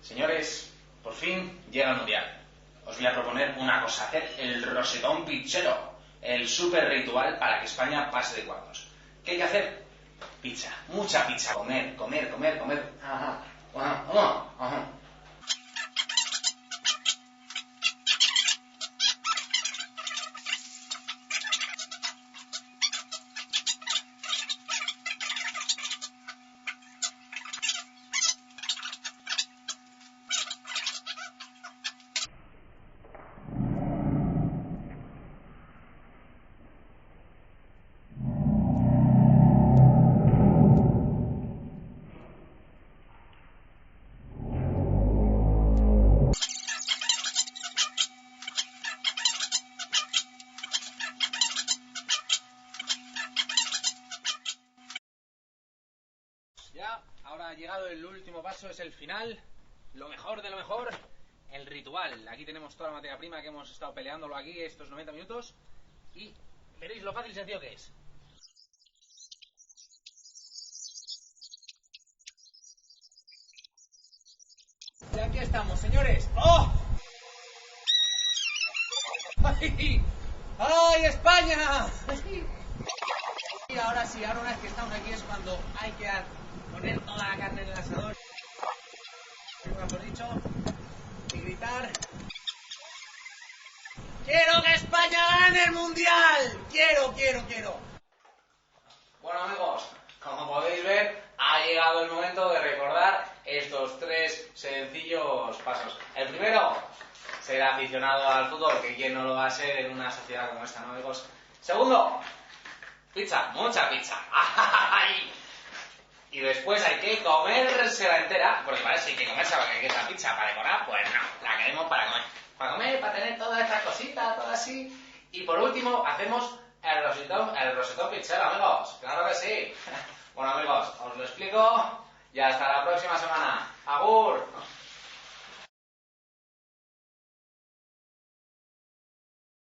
Señores, por fin llega el Mundial. Os voy a proponer una cosa, hacer el rosetón pizzero, el super ritual para que España pase de cuartos. ¿Qué hay que hacer? Pizza, mucha pizza, comer. Ajá. Ya, ahora ha llegado el último paso, es el final, lo mejor de lo mejor, el ritual. Aquí tenemos toda la materia prima que hemos estado peleándolo aquí estos 90 minutos y veréis lo fácil y sencillo que es. Y aquí estamos, señores. ¡Oh! ¡Ay! ¡Ay, España! Y ahora sí, ahora una vez que estamos aquí es cuando hay que poner toda la carne en el asador, mejor dicho, y gritar: ¡quiero que España gane el Mundial! ¡Quiero! Bueno, amigos, como podéis ver, ha llegado el momento de recordar estos tres sencillos pasos. El primero, ser aficionado al fútbol, que quién no lo va a ser en una sociedad como esta, ¿no, amigos? Segundo, pizza, mucha pizza. ¡Ay! Y después hay que comérsela entera, porque para eso hay que comérsela, porque hay que esa pizza para decorar, pues no, la queremos para comer. Para comer, para tener todas estas cositas, todo así. Y por último, hacemos el rosetón pizzero, amigos. Claro que sí. Bueno, amigos, os lo explico y hasta la próxima semana. ¡Agur!